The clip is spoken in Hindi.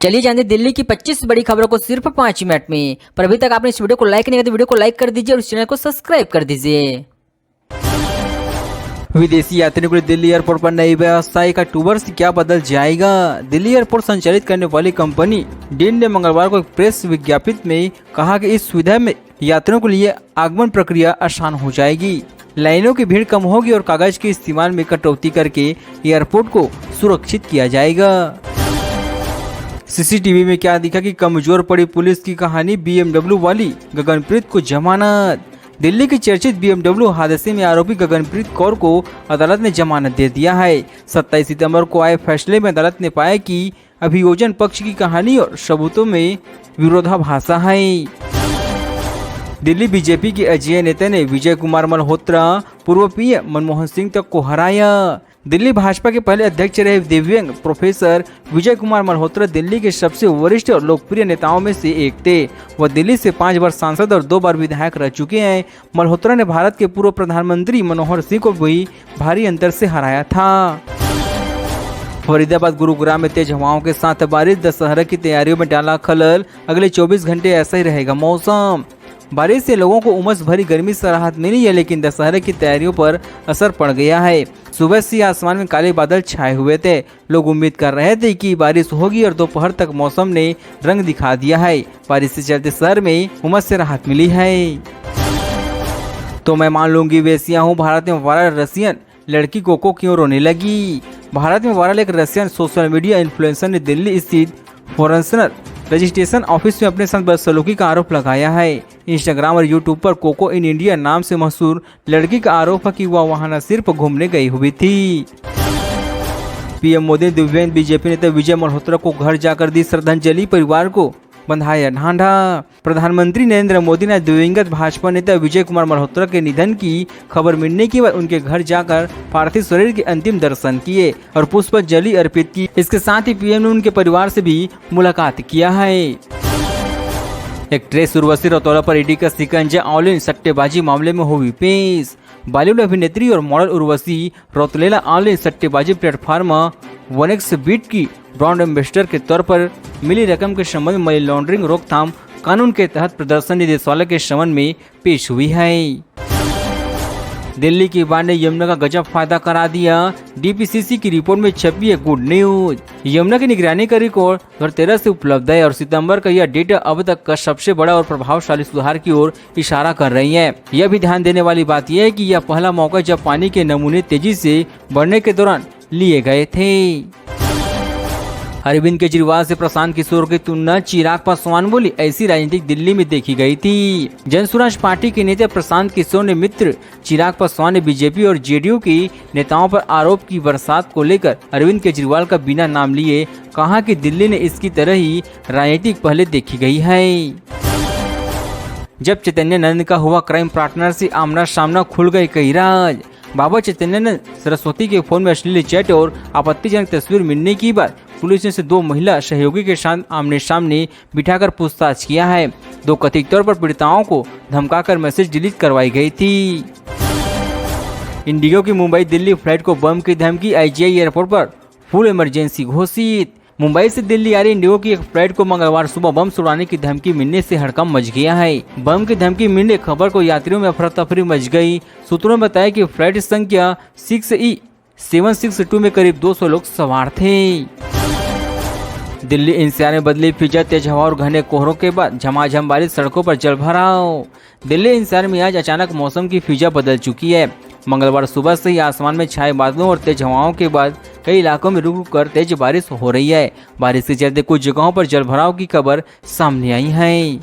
चलिए जानते हैं दिल्ली की 25 बड़ी खबरों को सिर्फ 5 मिनट में। पर अभी तक आपने इस वीडियो को लाइक नहीं किया तो वीडियो को लाइक कर दीजिए और इस चैनल को सब्सक्राइब कर दीजिए। विदेशी यात्रियों के लिए दिल्ली एयरपोर्ट पर नई व्यवस्था का अक्टूबर से क्या बदल जाएगा। दिल्ली एयरपोर्ट संचालित करने वाली कंपनी डीन ने मंगलवार को एक प्रेस विज्ञप्ति में कहा कि इस सुविधा में यात्रियों के लिए आगमन प्रक्रिया आसान हो जाएगी, लाइनों की भीड़ कम होगी और कागज के इस्तेमाल में कटौती करके एयरपोर्ट को सुरक्षित किया जाएगा। सीसीटीवी में क्या दिखा कि कमजोर पड़ी पुलिस की कहानी, BMW वाली गगनप्रीत को जमानत। दिल्ली की चर्चित BMW हादसे में आरोपी गगनप्रीत कौर को अदालत ने जमानत दे दिया है। 27 सितंबर को आए फैसले में अदालत ने पाया कि अभियोजन पक्ष की कहानी और सबूतों में विरोधाभास है। दिल्ली बीजेपी के अजय नेता ने विजय कुमार मल्होत्रा, पूर्व पीएम मनमोहन सिंह तक को हराया। दिल्ली भाजपा के पहले अध्यक्ष रहे दिव्यांग प्रोफेसर विजय कुमार मल्होत्रा दिल्ली के सबसे वरिष्ठ और लोकप्रिय नेताओं में से एक थे। वह दिल्ली से 5 बार सांसद और 2 बार विधायक रह चुके हैं। मल्होत्रा ने भारत के पूर्व प्रधानमंत्री मनमोहन सिंह को भी भारी अंतर से हराया था। फरीदाबाद गुरुग्राम में तेज हवाओं के साथ बारिश, दशहरा की तैयारियों में डाला खलल। अगले 24 घंटे ऐसा ही रहेगा मौसम। बारिश से लोगों को उमस भरी गर्मी से राहत मिली है, लेकिन दशहरे की तैयारियों पर असर पड़ गया है। सुबह से आसमान में काले बादल छाए हुए थे। लोग उम्मीद कर रहे थे कि बारिश होगी और दोपहर तक मौसम ने रंग दिखा दिया है। बारिश से चलते शहर में उमस से राहत मिली है। तो मैं मान लूंगी वेश्या हूँ। भारत में वायरल रसियन लड़की कोको क्यों रोने लगी। भारत में वायरल एक रसियन सोशल मीडिया इन्फ्लुएंसर ने दिल्ली स्थित फॉरेंसर रजिस्ट्रेशन ऑफिस में अपने साथ बदसलूकी का आरोप लगाया है। इंस्टाग्राम और यूट्यूब पर कोको इन इंडिया नाम से मशहूर लड़की का आरोप है कि वह वहां न सिर्फ घूमने गई हुई थी। पीएम मोदी ने दिव्यांग बीजेपी नेता विजय मल्होत्रा को घर जाकर दी श्रद्धांजलि, परिवार को बंधाया ढांढा। प्रधानमंत्री नरेंद्र मोदी ने दिवंगत भाजपा नेता विजय कुमार मल्होत्रा के निधन की खबर मिलने के बाद उनके घर जाकर पार्थिव शरीर के अंतिम दर्शन किए और पुष्पांजलि अर्पित की। इसके साथ ही पीएम ने उनके परिवार से भी मुलाकात किया है। एक्ट्रेस उर्वशी रौतेला पर ईडी का शिकंजा, ऑनलाइन सट्टेबाजी मामले में हुई पेश। बॉलीवुड अभिनेत्री और मॉडल उर्वशी रौतेला ऑनलाइन सट्टेबाजी प्लेटफॉर्म 1xBet की ब्रांड एम्बेसडर के तौर पर मिली रकम के संबंध में मनी लॉन्ड्रिंग रोकथाम कानून के तहत प्रदर्शन निदेशालय के समन में पेश हुई है। दिल्ली की बाढ़ ने यमुना का गजब फायदा करा दिया। डीपीसीसी की रिपोर्ट में छपी है गुड न्यूज। यमुना की निगरानी का रिकॉर्ड 2013 से उपलब्ध है और सितंबर का यह डेटा अब तक का सबसे बड़ा और प्रभावशाली सुधार की ओर इशारा कर रही है। यह भी ध्यान देने वाली बात यह है कि यह पहला मौका जब पानी के नमूने तेजी से बढ़ने के दौरान लिए गए थे। अरविंद केजरीवाल से प्रशांत किशोर की तुलना चिराग पासवान बोली, ऐसी राजनीति दिल्ली में देखी गई थी। जन स्वराज पार्टी के नेता प्रशांत किशोर ने मित्र चिराग पासवान ने बीजेपी और जेडीयू की नेताओं पर आरोप की बरसात को लेकर अरविंद केजरीवाल का बिना नाम लिए कहा कि दिल्ली ने इसकी तरह ही राजनीतिक पहले देखी गई है। जब चैतन्य नंद का हुआ क्राइम पार्टनर से आमना सामना, खुल गए कई राज। बाबा चैतन्य सरस्वती के फोन में अश्लील चैट और आपत्तिजनक तस्वीर मिलने की बाद पुलिस ने 2 महिला सहयोगी के साथ आमने सामने बिठाकर पूछताछ किया है। 2 कथित तौर पर पीड़िताओं को धमकाकर मैसेज डिलीट करवाई गई थी। इंडिगो की मुंबई दिल्ली फ्लाइट को बम की धमकी, IGI एयरपोर्ट पर फुल इमरजेंसी घोषित। मुंबई से दिल्ली आ रही इंडिगो की एक फ्लाइट को मंगलवार सुबह बम उड़ाने की धमकी मिलने से हड़कंप मच गया है। बम की धमकी मिलने खबर को यात्रियों में अफरा तफरी मच गई। सूत्रों ने बताया कि फ्लाइट संख्या 6E762 में करीब 200 लोग सवार थे। दिल्ली NCR में बदली फिजा, तेज हवा और घने कोहरों के बाद झमाझम बारिश, सड़कों पर जलभराव। दिल्ली NCR में आज अचानक मौसम की फिजा बदल चुकी है। मंगलवार सुबह से ही आसमान में छाए बादलों और तेज हवाओं के बाद कई इलाकों में रुक कर तेज बारिश हो रही है। बारिश के चलते कुछ जगहों पर जलभराव की खबर सामने आई है।